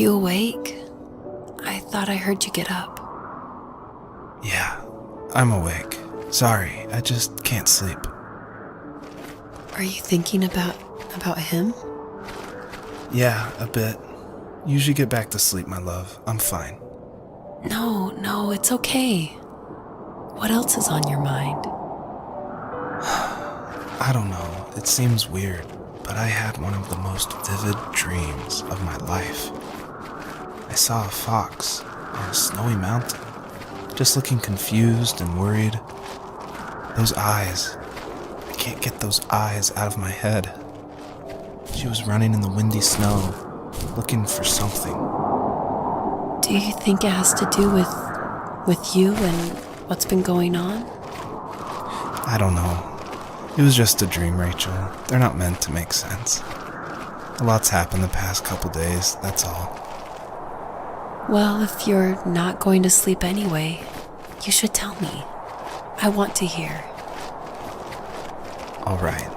you awake? I thought I heard you get up. Yeah, I'm awake. Sorry, I just can't sleep. Are you thinking about him? Yeah, a bit. Usually get back to sleep, my love. I'm fine. No, it's okay. What else is on your mind? I don't know. It seems weird, but I had one of the most vivid dreams of my life. I saw a fox on a snowy mountain, just looking confused and worried. Those eyes. I can't get those eyes out of my head. She was running in the windy snow, looking for something. Do you think it has to do with you and what's been going on? I don't know. It was just a dream, Rachel. They're not meant to make sense. A lot's happened the past couple days, that's all. Well, if you're not going to sleep anyway, you should tell me. I want to hear. All right.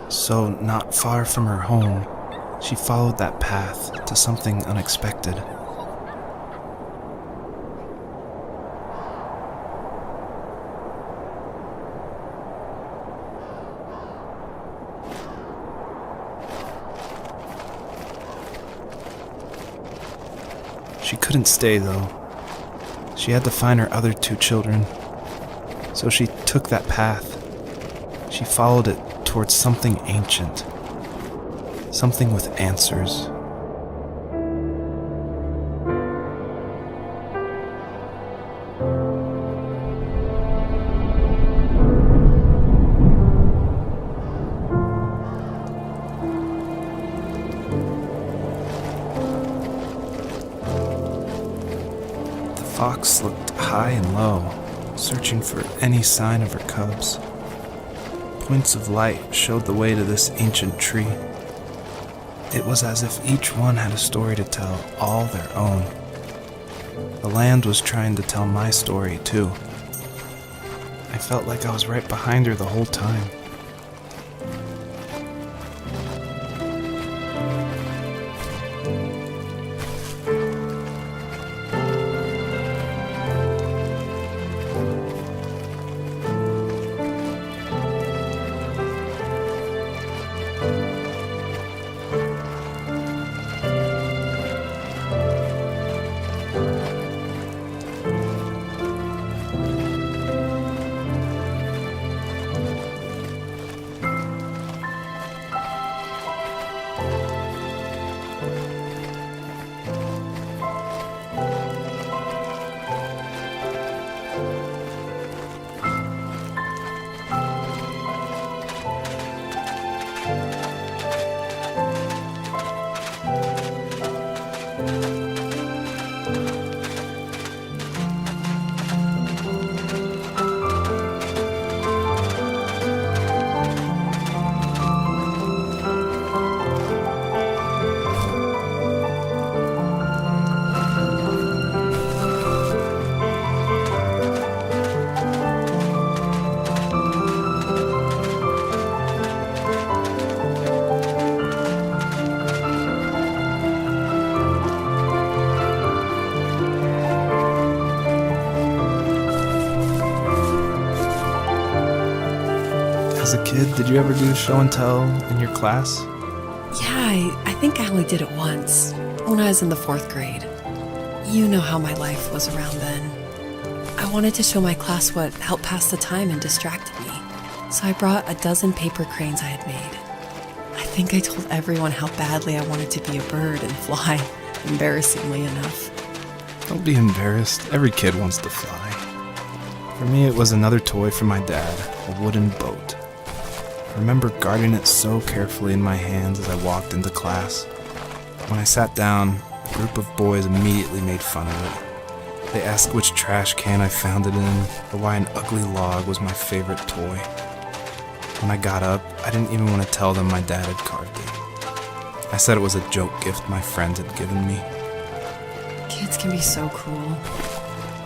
So, not far from her home, she followed that path to something unexpected. She couldn't stay, though. She had to find her other 2 children. So she took that path. She followed it towards something ancient, something with answers. The fox looked high and low, searching for any sign of her cubs. Points of light showed the way to this ancient tree. It was as if each one had a story to tell, all their own. The land was trying to tell my story, too. I felt like I was right behind her the whole time. As a kid, did you ever do show and tell in your class? Yeah, I think I only did it once, when I was in the 4th grade. You know how my life was around then. I wanted to show my class what helped pass the time and distracted me, so I brought a dozen paper cranes I had made. I think I told everyone how badly I wanted to be a bird and fly, embarrassingly enough. Don't be embarrassed. Every kid wants to fly. For me, it was another toy from my dad, a wooden boat. I remember guarding it so carefully in my hands as I walked into class. When I sat down, a group of boys immediately made fun of it. They ask which trash can I found it in, or why an ugly log was my favorite toy. When I got up, I didn't even want to tell them my dad had carved it. I said it was a joke gift my friend had given me. Kids can be so cruel.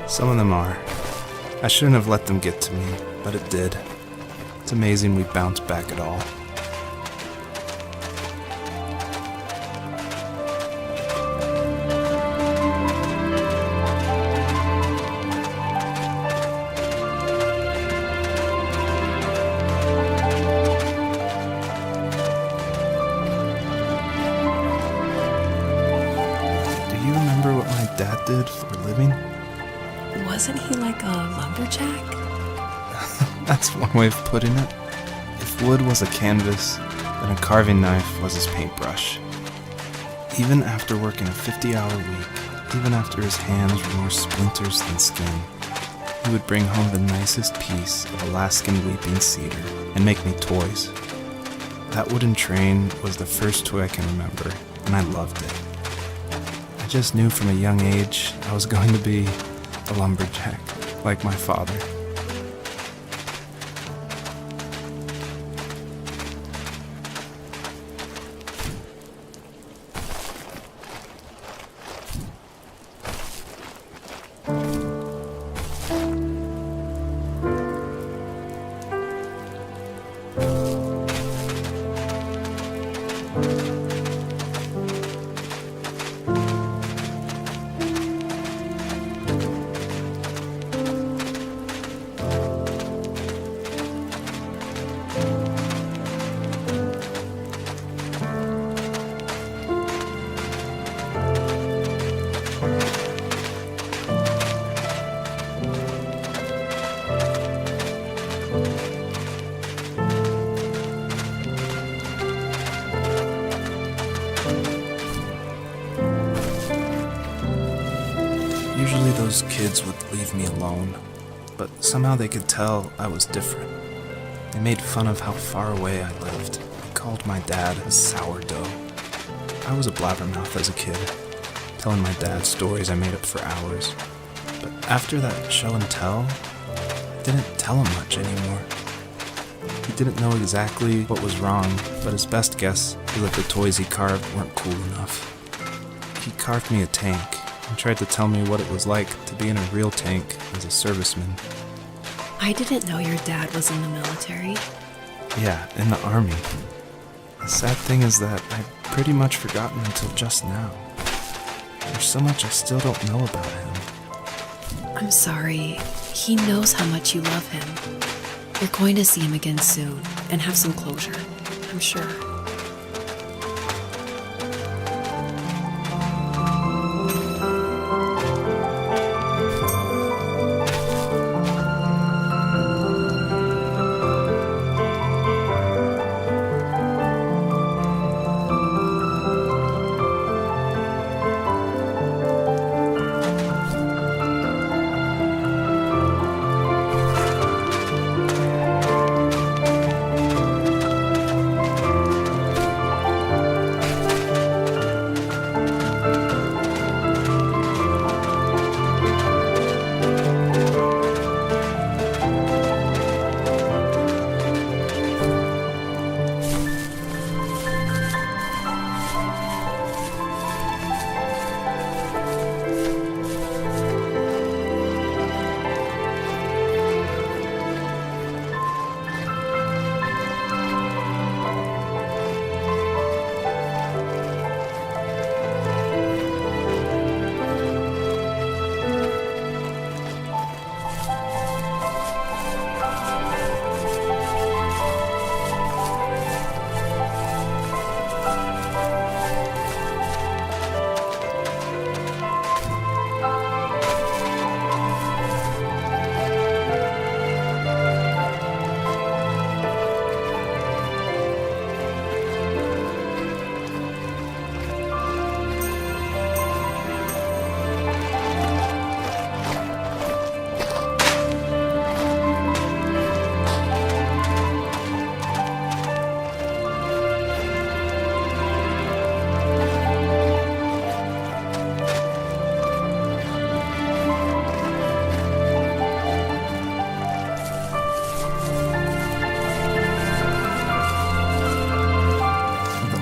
Some of them are. I shouldn't have let them get to me, but it did. It's amazing we bounced back at all. Do you remember what my dad did for a living? Wasn't he like a lumberjack? That's one way of putting it. If wood was a canvas, then a carving knife was his paintbrush. Even after working a 50-hour week, even after his hands were more splinters than skin, he would bring home the nicest piece of Alaskan weeping cedar and make me toys. That wooden train was the first toy I can remember, and I loved it. I just knew from a young age I was going to be a lumberjack, like my father. Usually those kids would leave me alone, but somehow they could tell I was different. They made fun of how far away I lived. They called my dad a sourdough. I was a blabbermouth as a kid, telling my dad stories I made up for hours. But after that show and tell, I didn't tell him much anymore. He didn't know exactly what was wrong, but his best guess was that the toys he carved weren't cool enough. He carved me a tank and tried to tell me what it was like to be in a real tank as a serviceman. I didn't know your dad was in the military. Yeah, in the army. The sad thing is that I'd pretty much forgotten until just now. There's so much I still don't know about him. I'm sorry. He knows how much you love him. You're going to see him again soon and have some closure, I'm sure.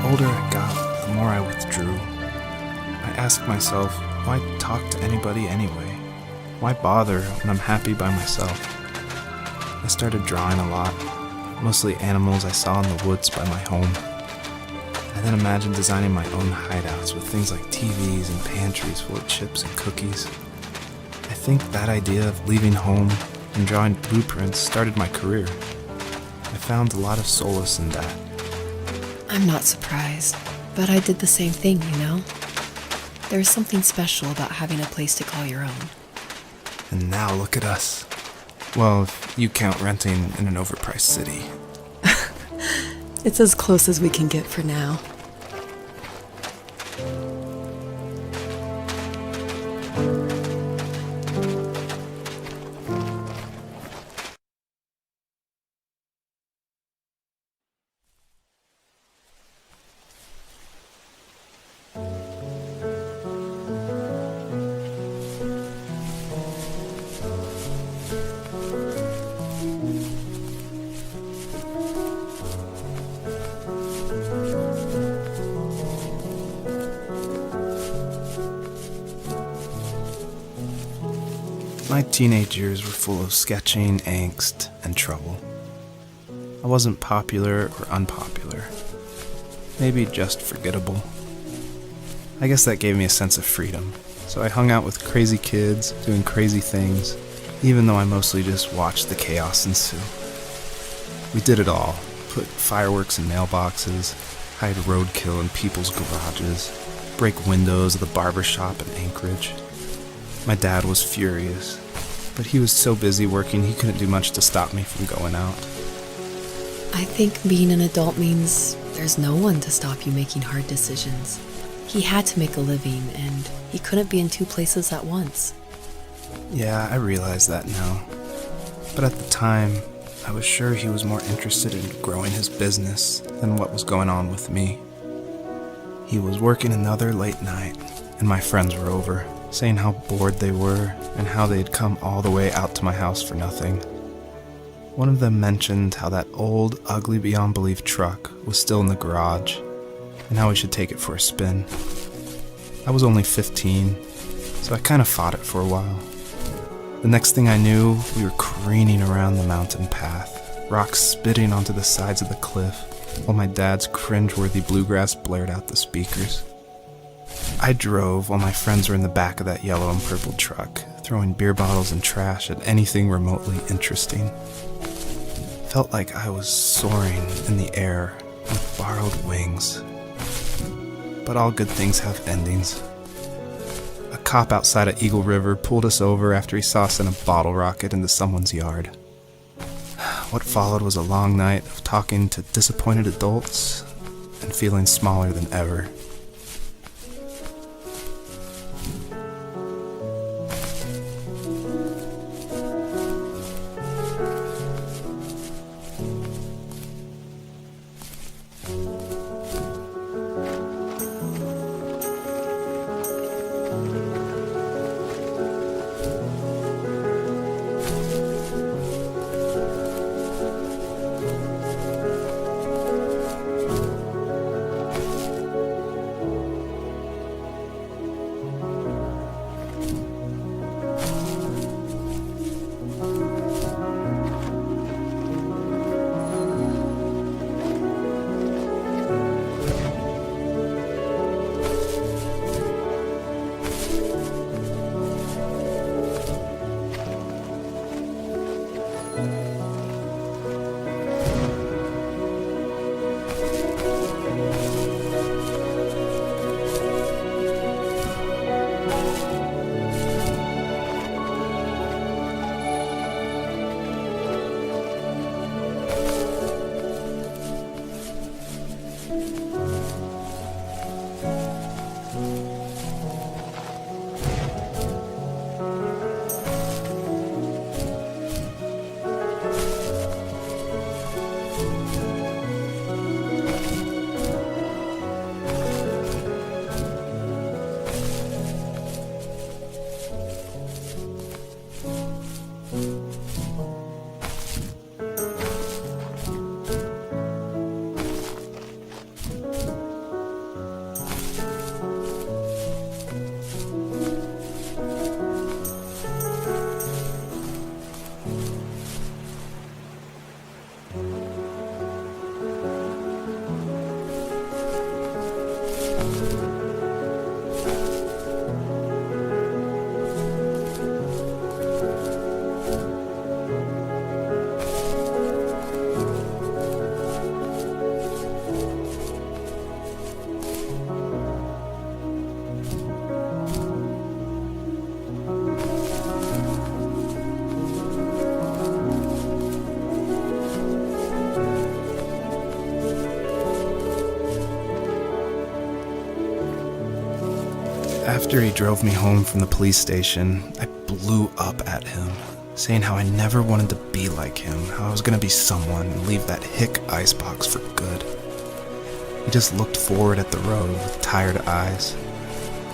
older I got, the more I withdrew. I asked myself, why talk to anybody anyway? Why bother when I'm happy by myself? I started drawing a lot, mostly animals I saw in the woods by my home. I then imagined designing my own hideouts with things like TVs and pantries full of chips and cookies. I think that idea of leaving home and drawing blueprints started my career. I found a lot of solace in that. I'm not surprised, but I did the same thing, you know? There's something special about having a place to call your own. And now look at us. Well, if you count renting in an overpriced city. It's as close as we can get for now. My teenage years were full of sketching, angst, and trouble. I wasn't popular or unpopular. Maybe just forgettable. I guess that gave me a sense of freedom, so I hung out with crazy kids, doing crazy things, even though I mostly just watched the chaos ensue. We did it all. Put fireworks in mailboxes, hide roadkill in people's garages, break windows of the barber shop in Anchorage. My dad was furious, but he was so busy working he couldn't do much to stop me from going out. I think being an adult means there's no one to stop you making hard decisions. He had to make a living, and he couldn't be in two places at once. Yeah, I realize that now. But at the time, I was sure he was more interested in growing his business than what was going on with me. He was working another late night, and my friends were over, saying how bored they were and how they'd come all the way out to my house for nothing. One of them mentioned how that old, ugly beyond belief truck was still in the garage and how we should take it for a spin. I was only 15, so I kind of fought it for a while. The next thing I knew, we were careening around the mountain path, rocks spitting onto the sides of the cliff, while my dad's cringeworthy bluegrass blared out the speakers. I drove while my friends were in the back of that yellow and purple truck, throwing beer bottles and trash at anything remotely interesting. Felt like I was soaring in the air with borrowed wings. But all good things have endings. A cop outside of Eagle River pulled us over after he saw us send a bottle rocket into someone's yard. What followed was a long night of talking to disappointed adults and feeling smaller than ever. After he drove me home from the police station, I blew up at him, saying how I never wanted to be like him, how I was going to be someone and leave that hick icebox for good. He just looked forward at the road with tired eyes.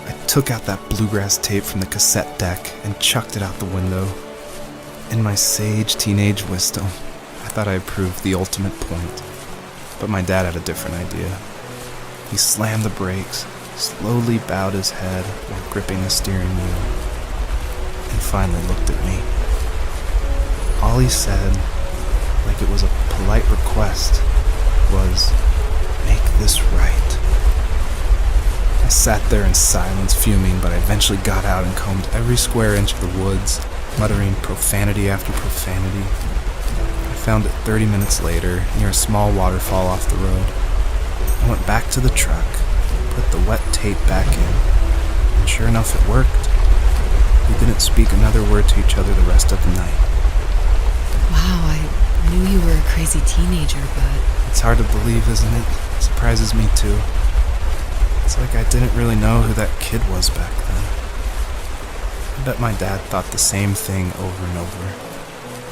I took out that bluegrass tape from the cassette deck and chucked it out the window. In my sage teenage wisdom, I thought I proved the ultimate point. But my dad had a different idea. He slammed the brakes, slowly bowed his head while gripping the steering wheel, and finally looked at me. All he said, like it was a polite request, was, "Make this right." I sat there in silence, fuming, but I eventually got out and combed every square inch of the woods, muttering profanity after profanity. I found it 30 minutes later, near a small waterfall off the road. I went back to the truck, put the wet tape back in, and sure enough it worked. We didn't speak another word to each other the rest of the night. Wow, I knew you were a crazy teenager, but... It's hard to believe, isn't it? It surprises me too. It's like I didn't really know who that kid was back then. I bet my dad thought the same thing over and over.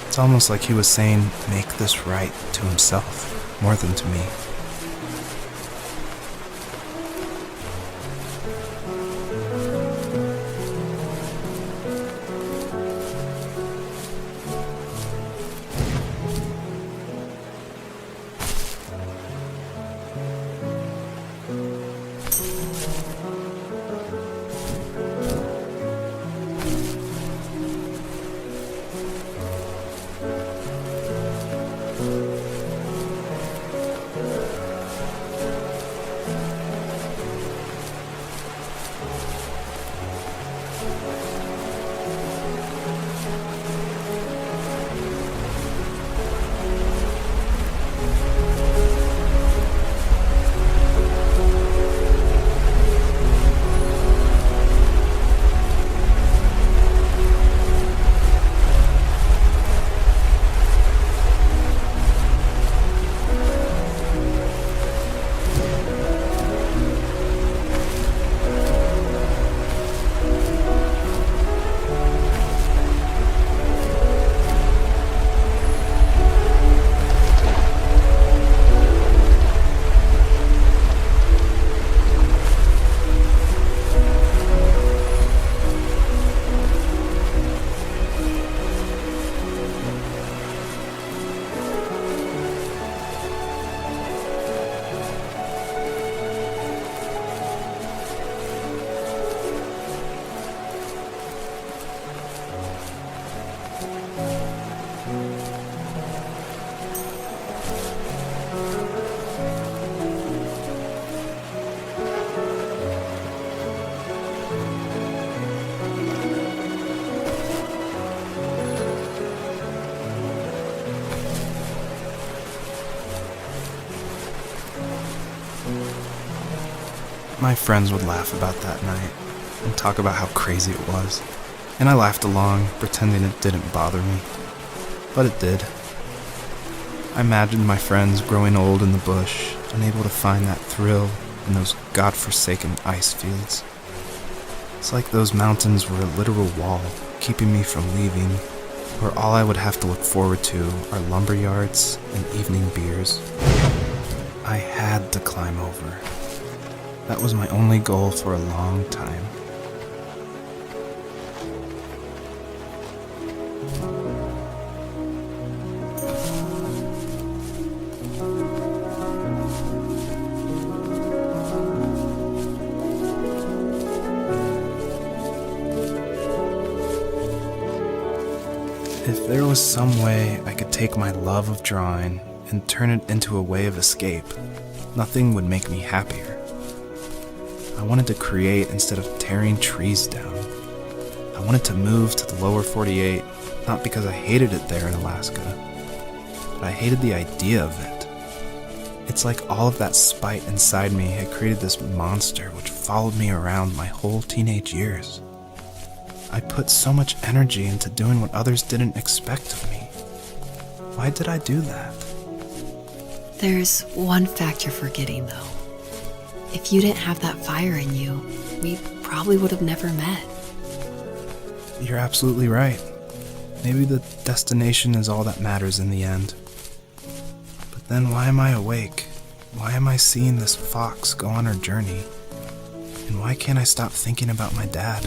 It's almost like he was saying, "Make this right," to himself, more than to me. My friends would laugh about that night and talk about how crazy it was, and I laughed along, pretending it didn't bother me. But it did. I imagined my friends growing old in the bush, unable to find that thrill in those godforsaken ice fields. It's like those mountains were a literal wall, keeping me from leaving, where all I would have to look forward to are lumber yards and evening beers. I had to climb over. That was my only goal for a long time. If there was some way I could take my love of drawing and turn it into a way of escape, nothing would make me happier. I wanted to create instead of tearing trees down. I wanted to move to the lower 48, not because I hated it there in Alaska, but I hated the idea of it. It's like all of that spite inside me had created this monster which followed me around my whole teenage years. I put so much energy into doing what others didn't expect of me. Why did I do that? There's one fact you're forgetting, though. If you didn't have that fire in you, we probably would have never met. You're absolutely right. Maybe the destination is all that matters in the end. But then why am I awake? Why am I seeing this fox go on her journey? And why can't I stop thinking about my dad?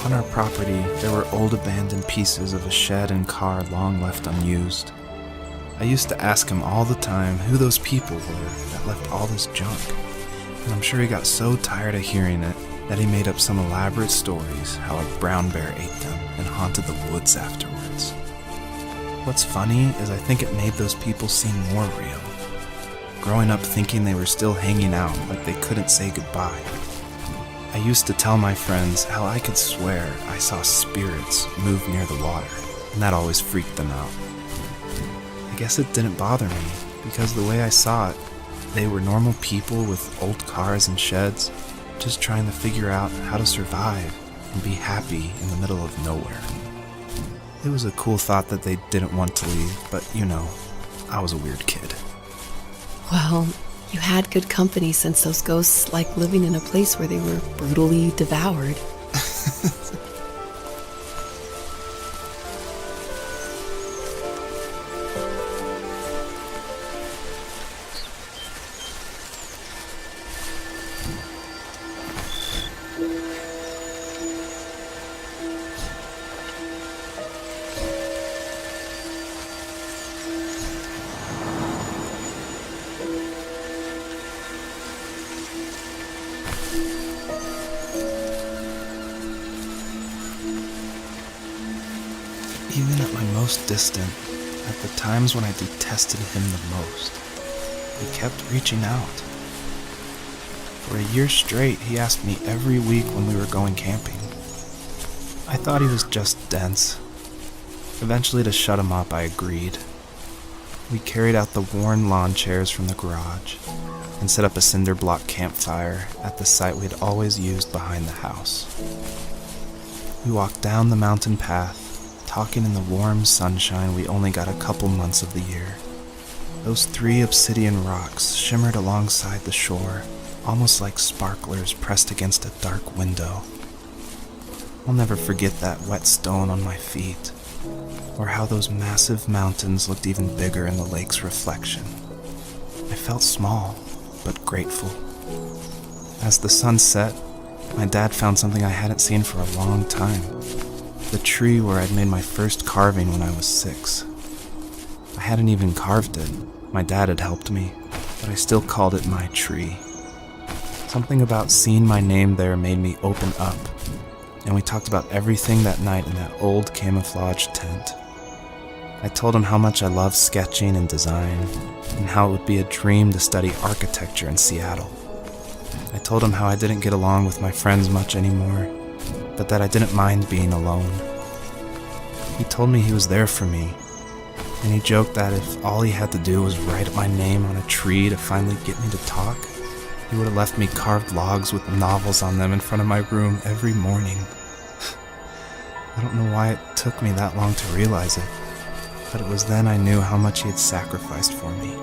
On our property, there were old abandoned pieces of a shed and car long left unused. I used to ask him all the time who those people were that left all this junk, and I'm sure he got so tired of hearing it that he made up some elaborate stories how a brown bear ate them and haunted the woods afterwards. What's funny is I think it made those people seem more real. Growing up thinking they were still hanging out like they couldn't say goodbye. I used to tell my friends how I could swear I saw spirits move near the water, and that always freaked them out. I guess it didn't bother me, because the way I saw it, they were normal people with old cars and sheds, just trying to figure out how to survive and be happy in the middle of nowhere. It was a cool thought that they didn't want to leave, but you know, I was a weird kid. Well, you had good company since those ghosts like living in a place where they were brutally devoured. most distant, at the times when I detested him the most, he kept reaching out. For a year straight, he asked me every week when we were going camping. I thought he was just dense. Eventually, to shut him up, I agreed. We carried out the worn lawn chairs from the garage and set up a cinder block campfire at the site we'd always used behind the house. We walked down the mountain path, talking in the warm sunshine we only got a couple months of the year. Those 3 obsidian rocks shimmered alongside the shore, almost like sparklers pressed against a dark window. I'll never forget that wet stone on my feet, or how those massive mountains looked even bigger in the lake's reflection. I felt small, but grateful. As the sun set, my dad found something I hadn't seen for a long time. The tree where I'd made my first carving when I was 6. I hadn't even carved it. My dad had helped me, but I still called it my tree. Something about seeing my name there made me open up, and we talked about everything that night in that old camouflage tent. I told him how much I loved sketching and design, and how it would be a dream to study architecture in Seattle. I told him how I didn't get along with my friends much anymore, but that I didn't mind being alone. He told me he was there for me, and he joked that if all he had to do was write my name on a tree to finally get me to talk, he would have left me carved logs with novels on them in front of my room every morning. I don't know why it took me that long to realize it, but it was then I knew how much he had sacrificed for me.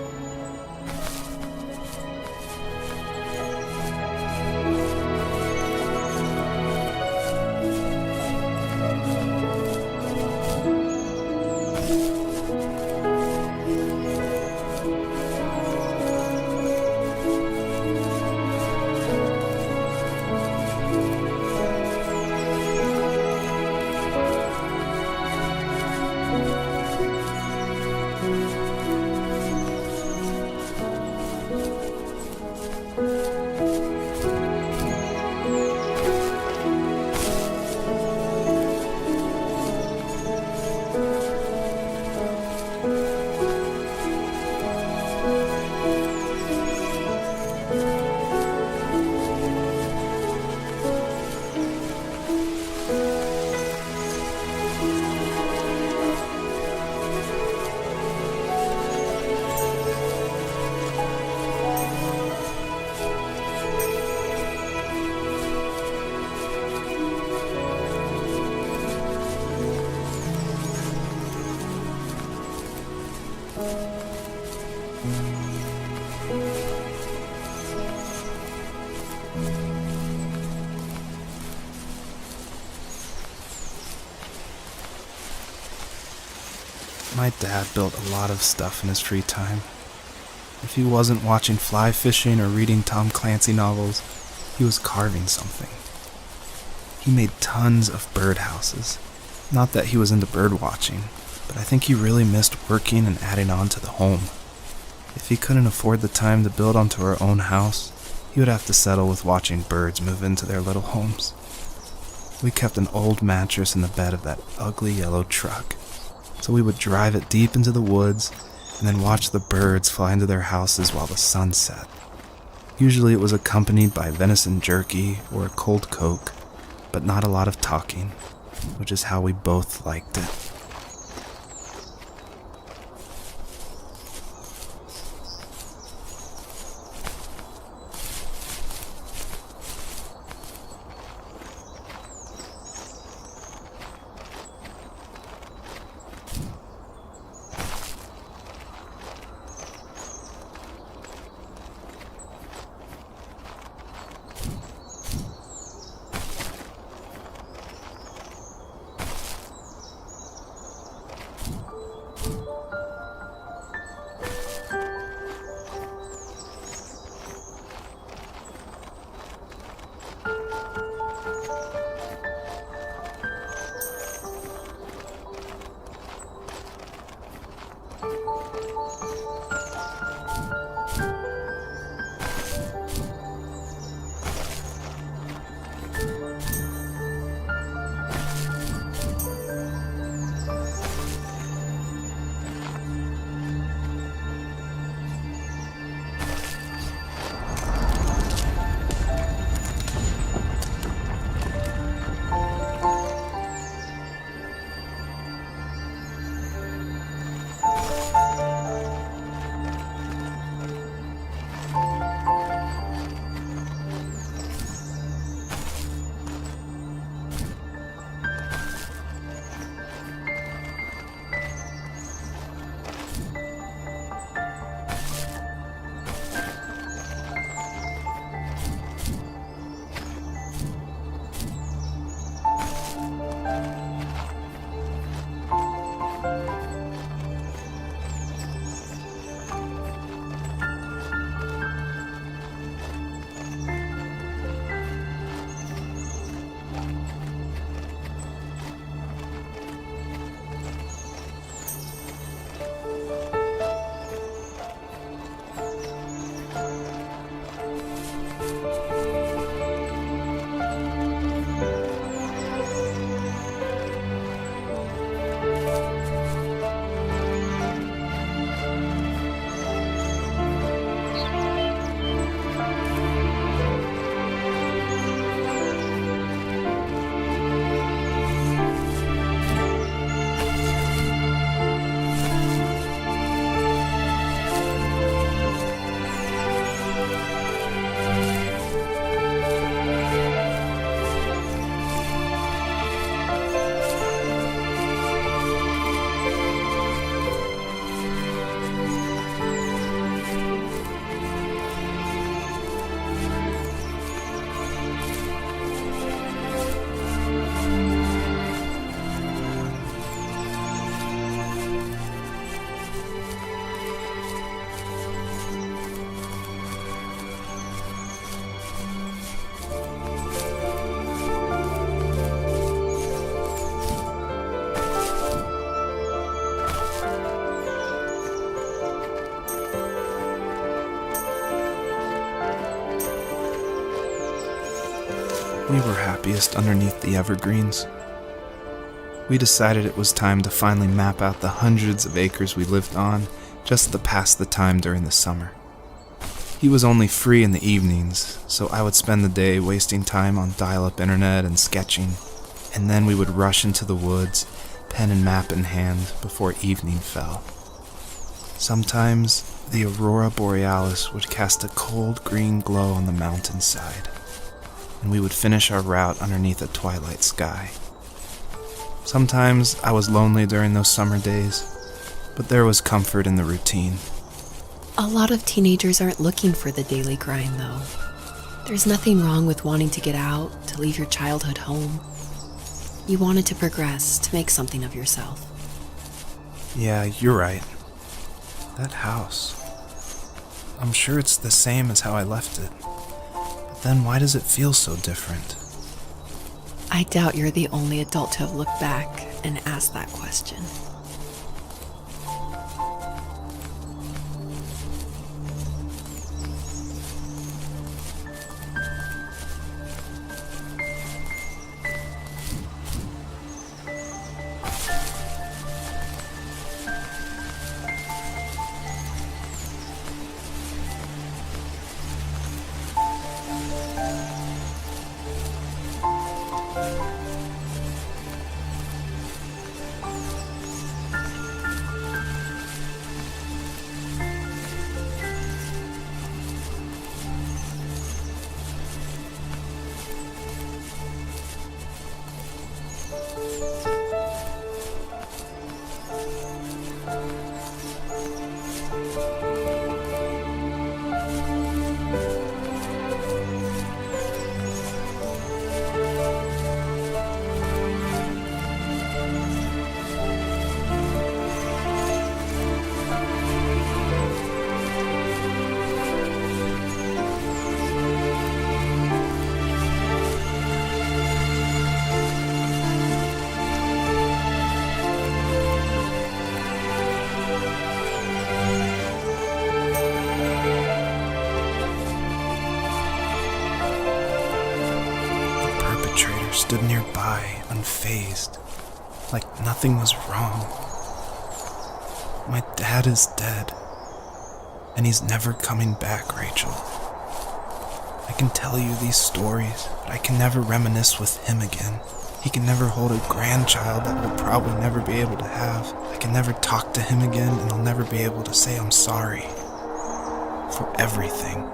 My dad built a lot of stuff in his free time. If he wasn't watching fly fishing or reading Tom Clancy novels, he was carving something. He made tons of birdhouses. Not that he was into bird watching, but I think he really missed working and adding on to the home. If he couldn't afford the time to build onto our own house, he would have to settle with watching birds move into their little homes. We kept an old mattress in the bed of that ugly yellow truck, so we would drive it deep into the woods and then watch the birds fly into their houses while the sun set. Usually it was accompanied by venison jerky or a cold Coke, but not a lot of talking, which is how we both liked it. We were happiest underneath the evergreens. We decided it was time to finally map out the hundreds of acres we lived on just to pass the time during the summer. He was only free in the evenings, so I would spend the day wasting time on dial-up internet and sketching, and then we would rush into the woods, pen and map in hand, before evening fell. Sometimes the aurora borealis would cast a cold green glow on the mountainside, and we would finish our route underneath a twilight sky. Sometimes I was lonely during those summer days, but there was comfort in the routine. A lot of teenagers aren't looking for the daily grind, though. There's nothing wrong with wanting to get out, to leave your childhood home. You wanted to progress, to make something of yourself. Yeah, you're right. That house. I'm sure it's the same as how I left it. But then why does it feel so different? I doubt you're the only adult to have looked back and asked that question. Stood nearby, unfazed, like nothing was wrong. My dad is dead, and he's never coming back, Rachel. I can tell you these stories, but I can never reminisce with him again. He can never hold a grandchild that we'll probably never be able to have. I can never talk to him again, and I'll never be able to say I'm sorry for everything.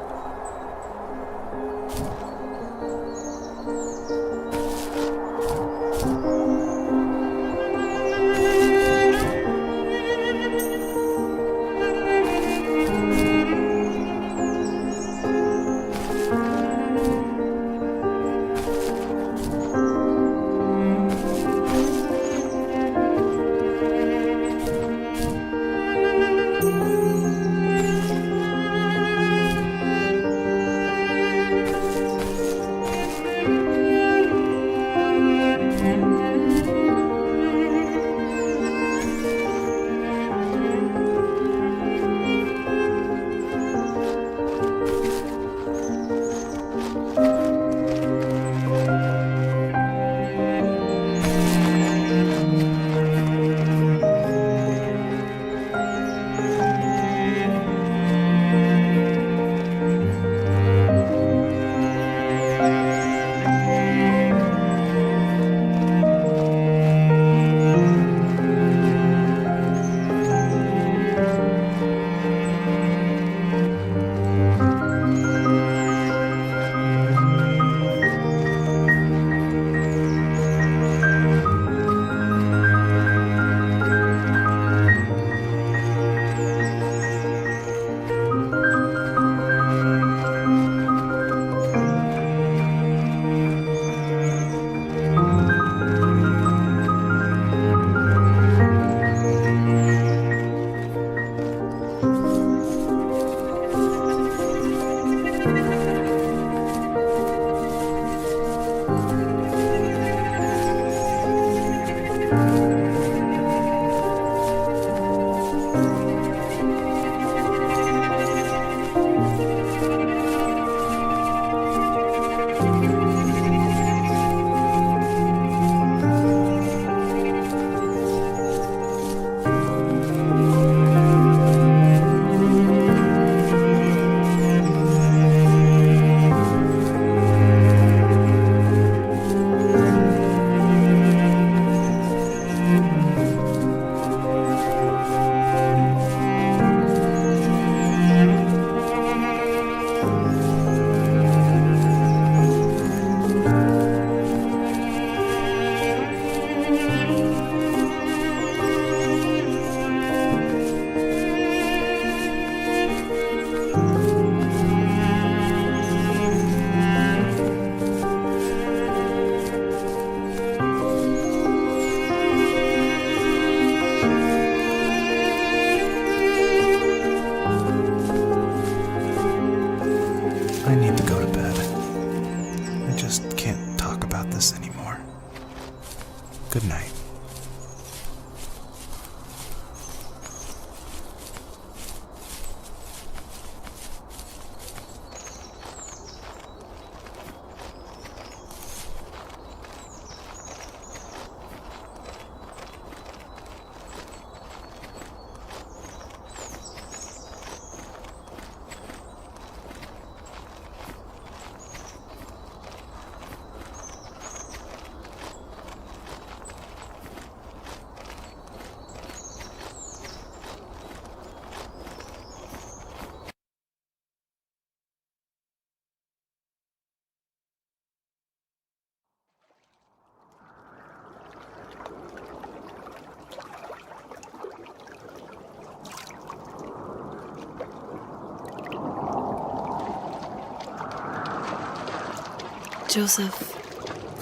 Joseph,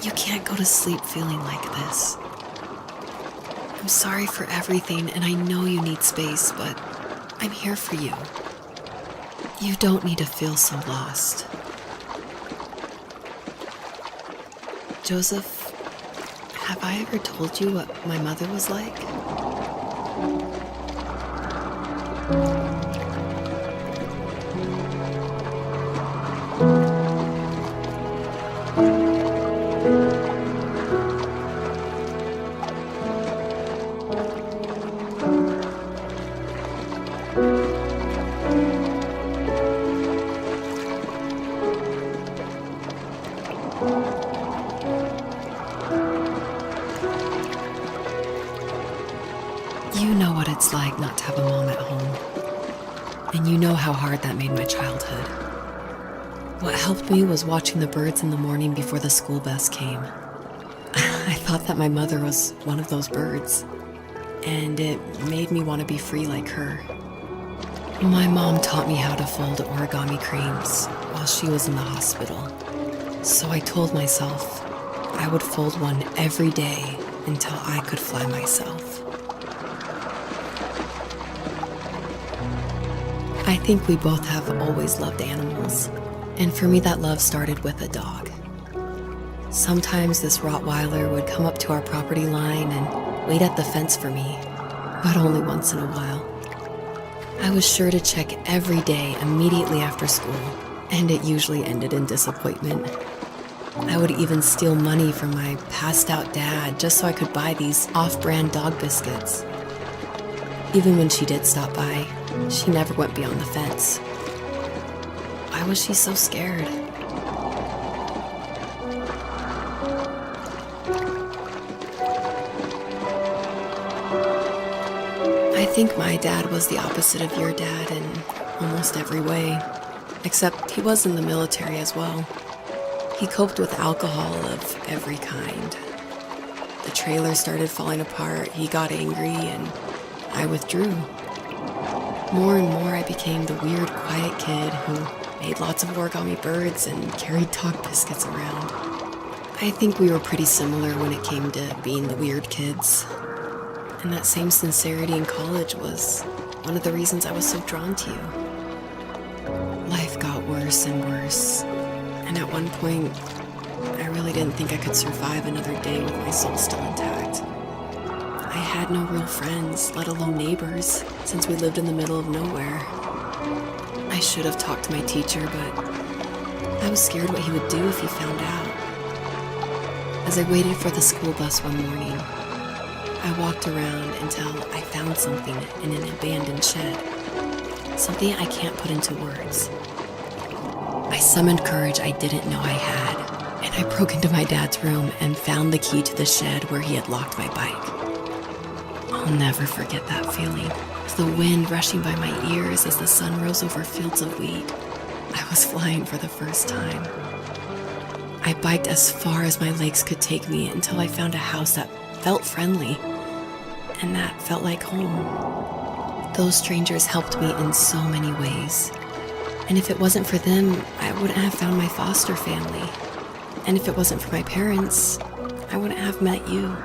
you can't go to sleep feeling like this. I'm sorry for everything, and I know you need space, but I'm here for you. You don't need to feel so lost. Joseph, have I ever told you what my mother was like? You know what it's like not to have a mom at home. And you know how hard that made my childhood. What helped me was watching the birds in the morning before the school bus came. I thought that my mother was one of those birds, and it made me want to be free like her. My mom taught me how to fold origami creams while she was in the hospital. So I told myself I would fold one every day until I could fly myself. I think we both have always loved animals, and for me that love started with a dog. Sometimes this Rottweiler would come up to our property line and wait at the fence for me, but only once in a while. I was sure to check every day immediately after school, and it usually ended in disappointment. I would even steal money from my passed-out dad just so I could buy these off-brand dog biscuits. Even when she did stop by, she never went beyond the fence. Why was she so scared? I think my dad was the opposite of your dad in almost every way, except he was in the military as well. He coped with alcohol of every kind. The trailer started falling apart, he got angry, and I withdrew. More and more I became the weird, quiet kid who made lots of origami birds and carried dog biscuits around. I think we were pretty similar when it came to being the weird kids. And that same sincerity in college was one of the reasons I was so drawn to you. Life got worse and worse. And at one point, I really didn't think I could survive another day with my soul still intact. I had no real friends, let alone neighbors, since we lived in the middle of nowhere. I should have talked to my teacher, but I was scared what he would do if he found out. As I waited for the school bus one morning, I walked around until I found something in an abandoned shed. Something I can't put into words. I summoned courage I didn't know I had, and I broke into my dad's room and found the key to the shed where he had locked my bike. I'll never forget that feeling, the wind rushing by my ears as the sun rose over fields of wheat. I was flying for the first time. I biked as far as my legs could take me until I found a house that felt friendly, and that felt like home. Those strangers helped me in so many ways. And if it wasn't for them, I wouldn't have found my foster family. And if it wasn't for my parents, I wouldn't have met you.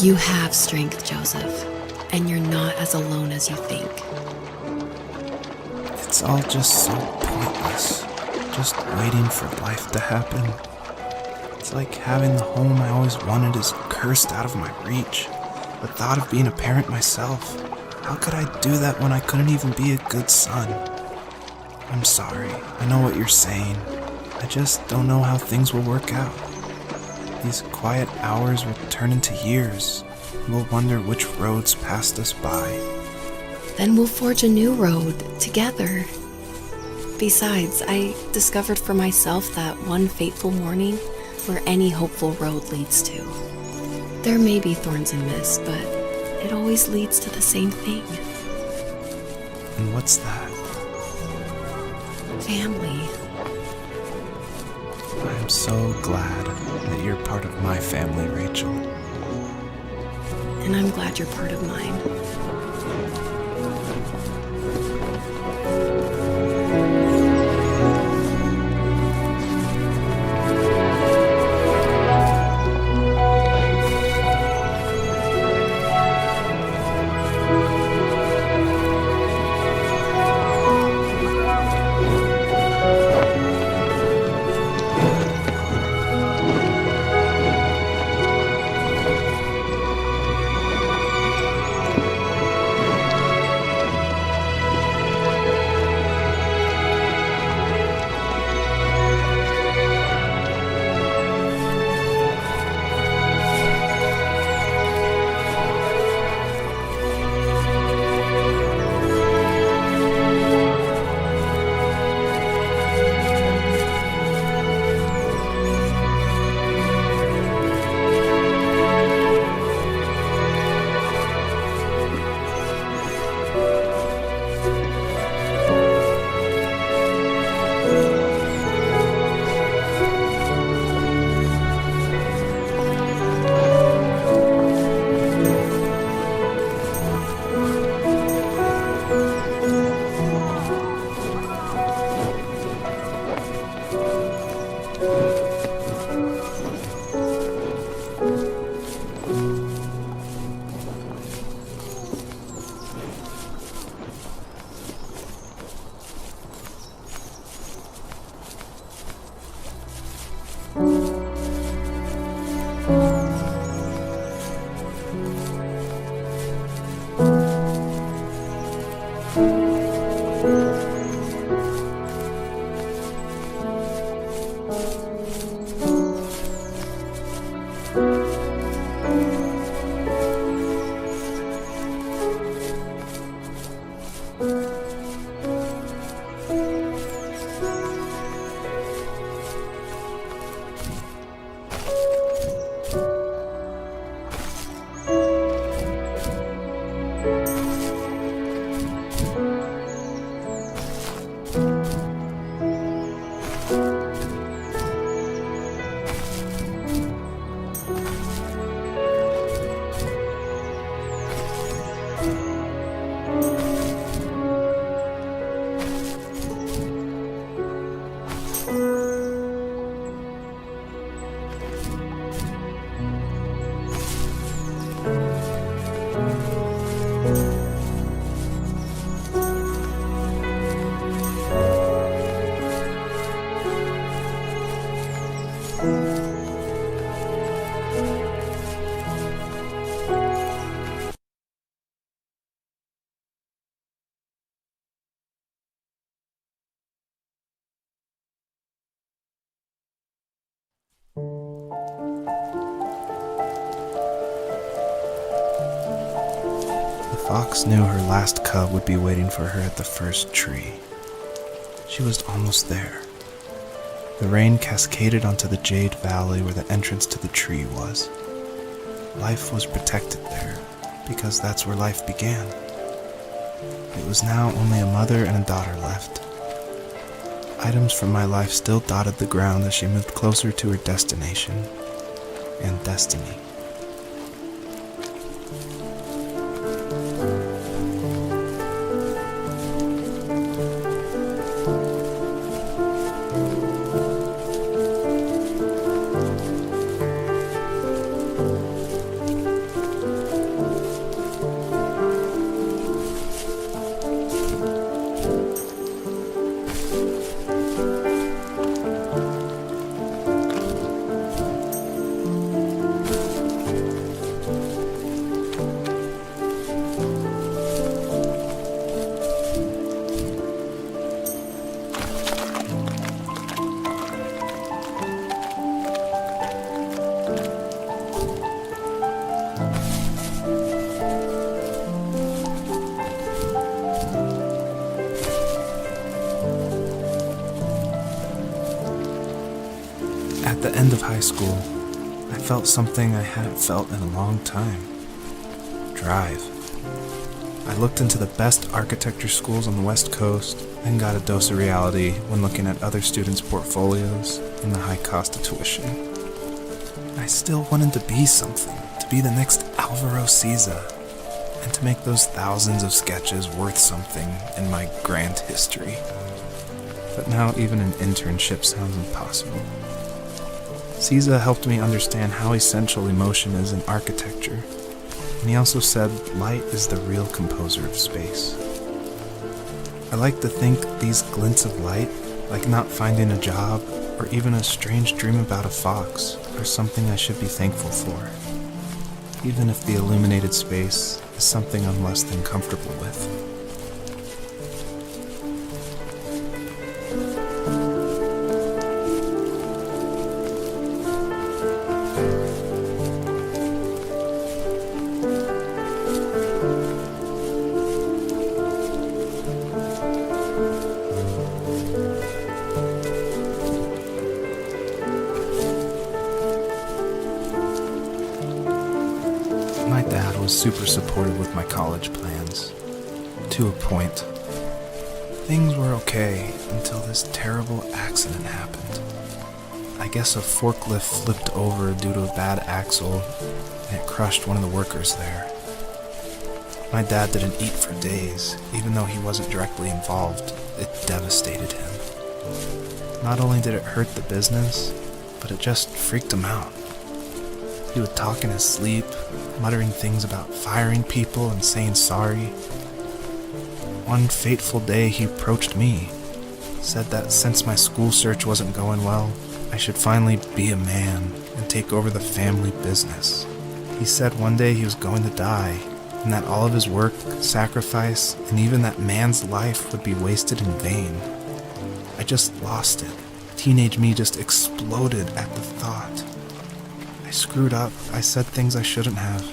You have strength, Joseph, and you're not as alone as you think. It's all just so pointless. Just waiting for life to happen. It's like having the home I always wanted is cursed out of my reach. The thought of being a parent myself. How could I do that when I couldn't even be a good son? I'm sorry. I know what you're saying. I just don't know how things will work out. These quiet hours will turn into years. We'll wonder which roads passed us by. Then we'll forge a new road together. Besides, I discovered for myself that one fateful morning where any hopeful road leads to. There may be thorns and mist, but it always leads to the same thing. And what's that? Family. I'm so glad that you're part of my family, Rachel. And I'm glad you're part of mine. Fox knew her last cub would be waiting for her at the first tree. She was almost there. The rain cascaded onto the jade valley where the entrance to the tree was. Life was protected there, because that's where life began. It was now only a mother and a daughter left. Items from my life still dotted the ground as she moved closer to her destination and destiny. At the end of high school, I felt something I hadn't felt in a long time. Drive. I looked into the best architecture schools on the West Coast and got a dose of reality when looking at other students' portfolios and the high cost of tuition. I still wanted to be something, to be the next Alvaro Siza, and to make those thousands of sketches worth something in my grand history. But now even an internship sounds impossible. Siza helped me understand how essential emotion is in architecture, and he also said light is the real composer of space. I like to think these glints of light, like not finding a job or even a strange dream about a fox, are something I should be thankful for, even if the illuminated space is something I'm less than comfortable with. My dad was super supportive with my college plans, to a point. Things were okay until this terrible accident happened. I guess a forklift flipped over due to a bad axle, and it crushed one of the workers there. My dad didn't eat for days, even though he wasn't directly involved. It devastated him. Not only did it hurt the business, but it just freaked him out. He would talk in his sleep, muttering things about firing people and saying sorry. One fateful day he approached me, said that since my school search wasn't going well, I should finally be a man and take over the family business. He said one day he was going to die, and that all of his work, sacrifice, and even that man's life would be wasted in vain. I just lost it. Teenage me just exploded at the thought. I screwed up. I said things I shouldn't have.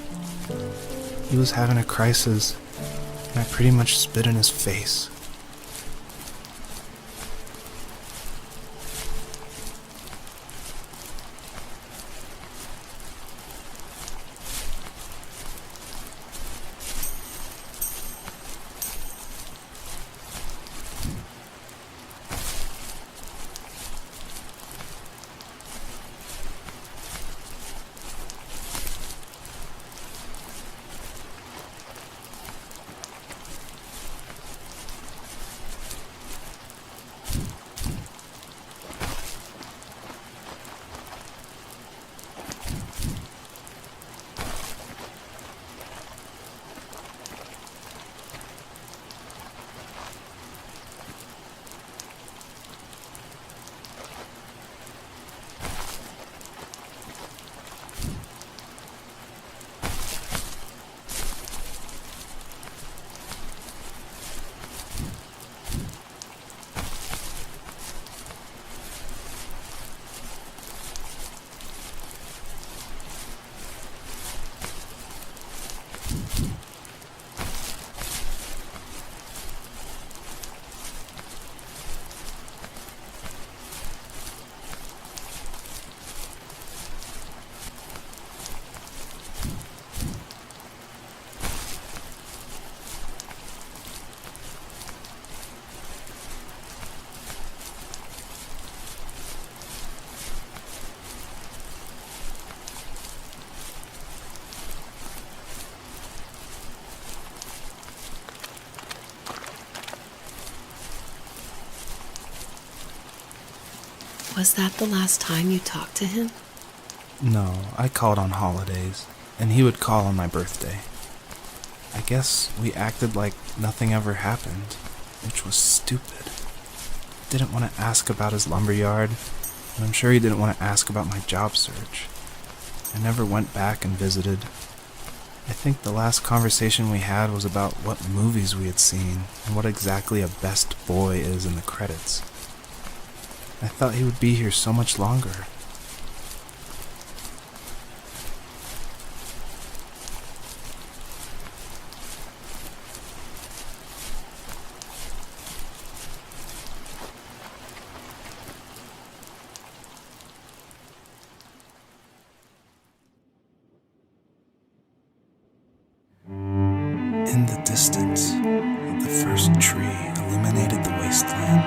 He was having a crisis, and I pretty much spit in his face. Was that the last time you talked to him? No, I called on holidays, and he would call on my birthday. I guess we acted like nothing ever happened, which was stupid. Didn't want to ask about his lumberyard, and I'm sure he didn't want to ask about my job search. I never went back and visited. I think the last conversation we had was about what movies we had seen and what exactly a best boy is in the credits. I thought he would be here so much longer. In the distance, the first tree illuminated the wasteland.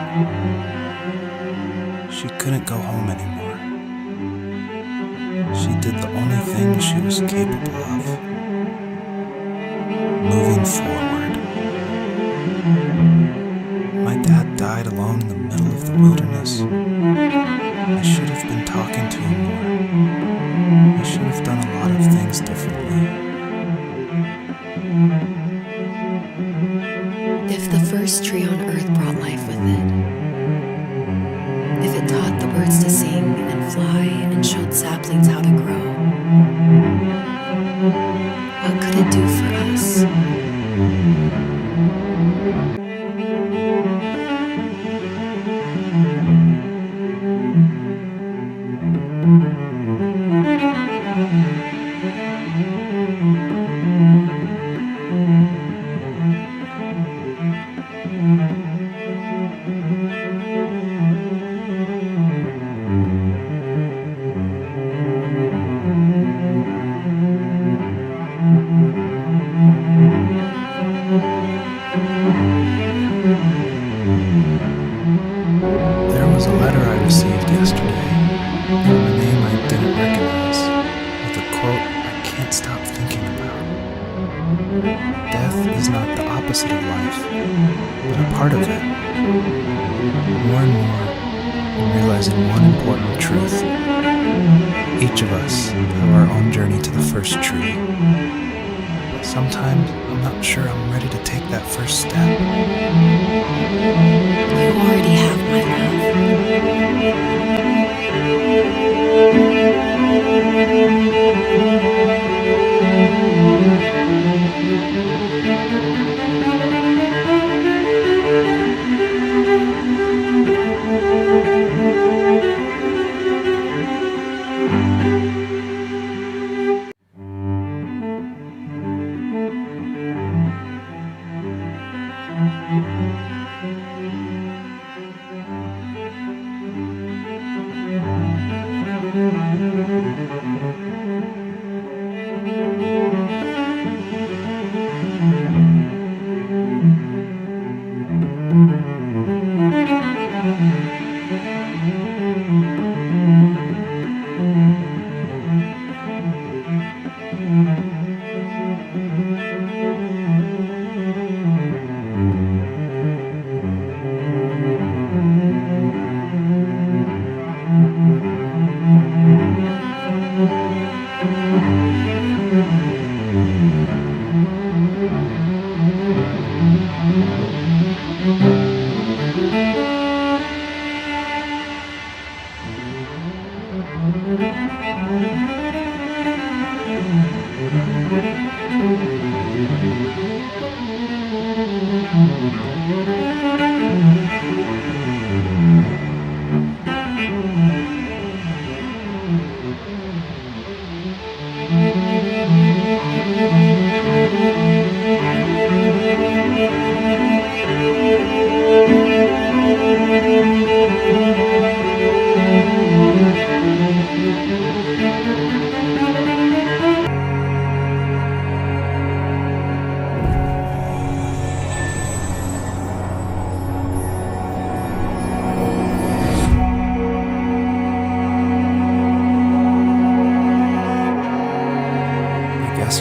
She couldn't go home anymore. She did the only thing she was capable of: moving forward. My dad died alone in the middle of the wilderness. I should have been talking to him more. I should have done a lot of things differently. If the first tree on earth brought life with it, if it taught the birds to sing and fly and showed saplings how to grow, what could it do for us? There was a letter I received yesterday from a name I didn't recognize, with a quote I can't stop thinking about. Death is not the opposite of life, but a part of it. More and more, I'm realizing one important truth. Each of us have our own journey to the first tree. Sometimes I'm not sure I'm ready to take that first step. You already have my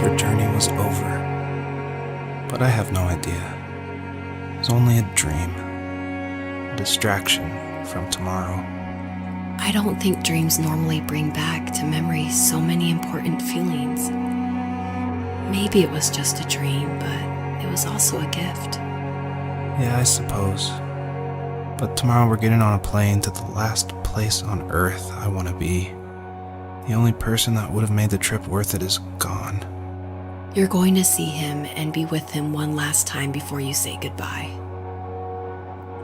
Her journey was over, but I have no idea. It was only a dream, a distraction from tomorrow. I don't think dreams normally bring back to memory so many important feelings. Maybe it was just a dream, but it was also a gift. Yeah, I suppose. But tomorrow we're getting on a plane to the last place on Earth I want to be. The only person that would have made the trip worth it is gone. You're going to see him and be with him one last time before you say goodbye.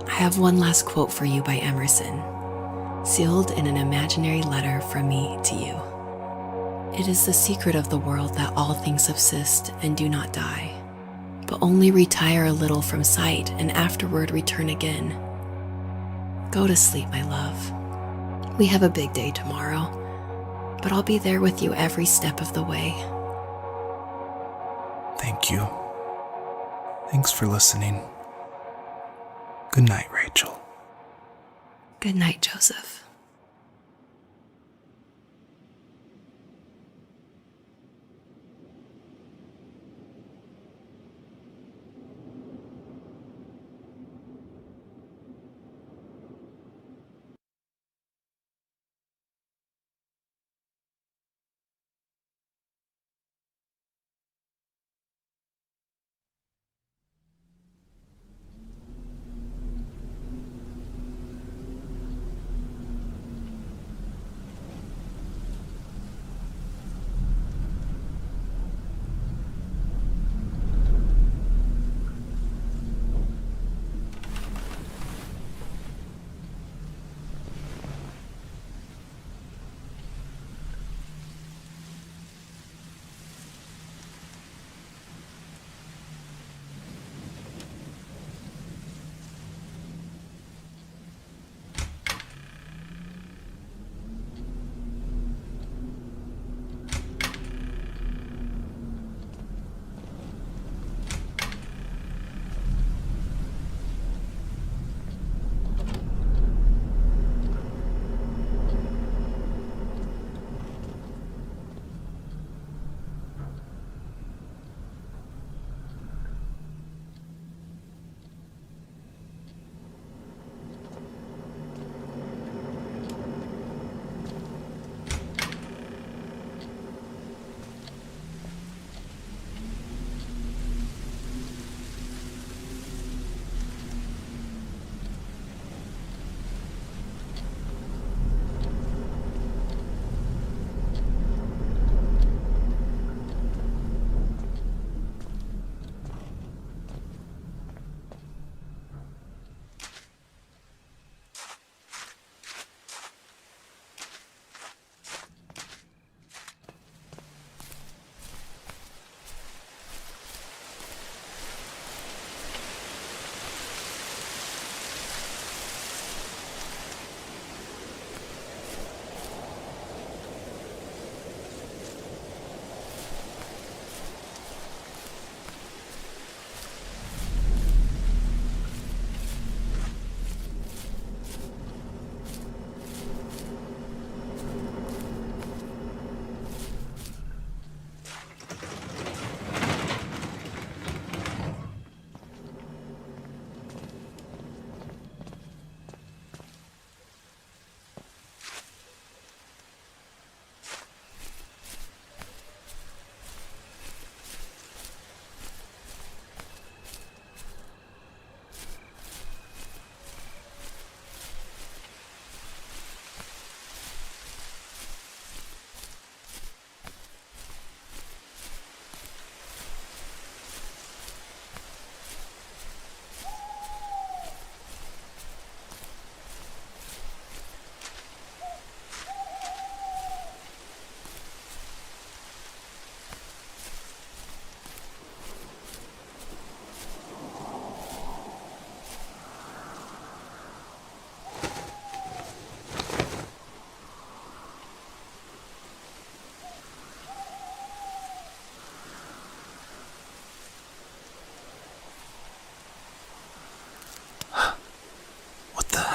I have one last quote for you by Emerson, sealed in an imaginary letter from me to you. It is the secret of the world that all things subsist and do not die, but only retire a little from sight and afterward return again. Go to sleep, my love. We have a big day tomorrow, but I'll be there with you every step of the way. Thank you. Thanks for listening. Good night, Rachel. Good night, Joseph.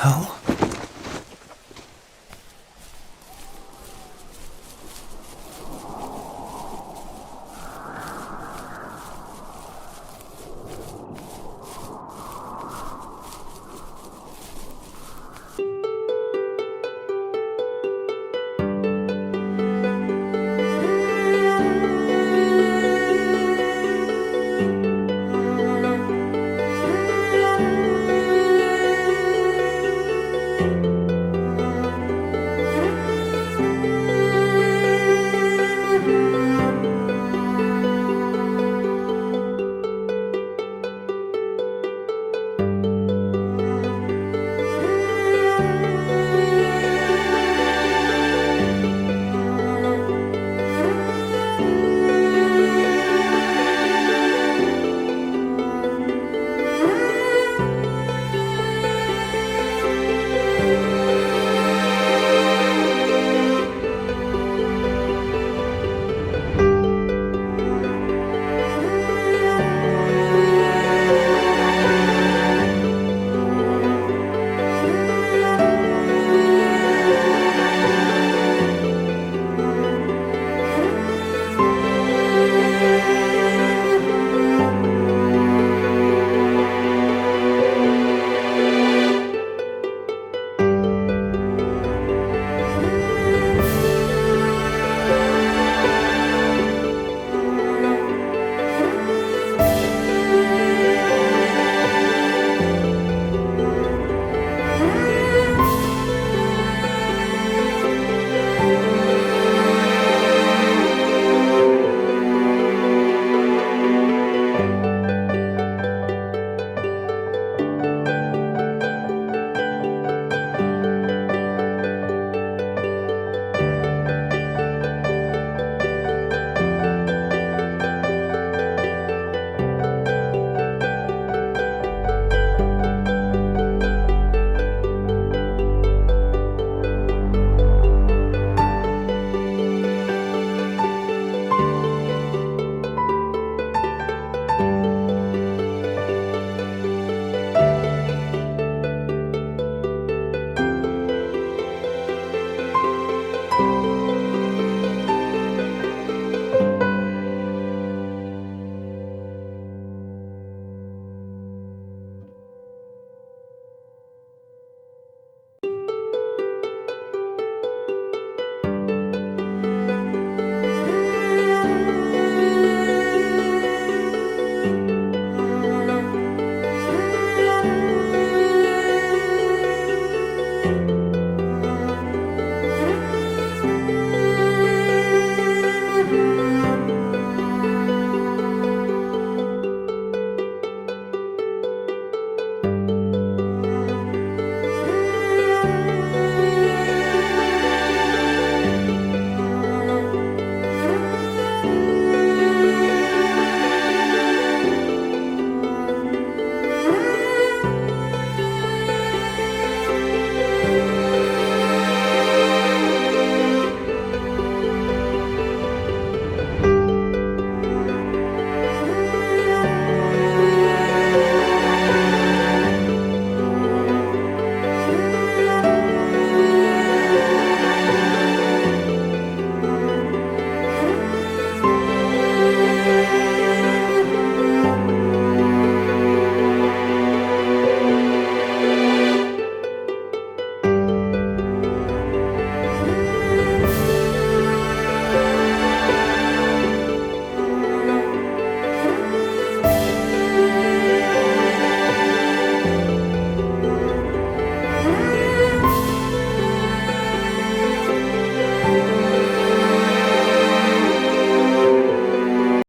Hell?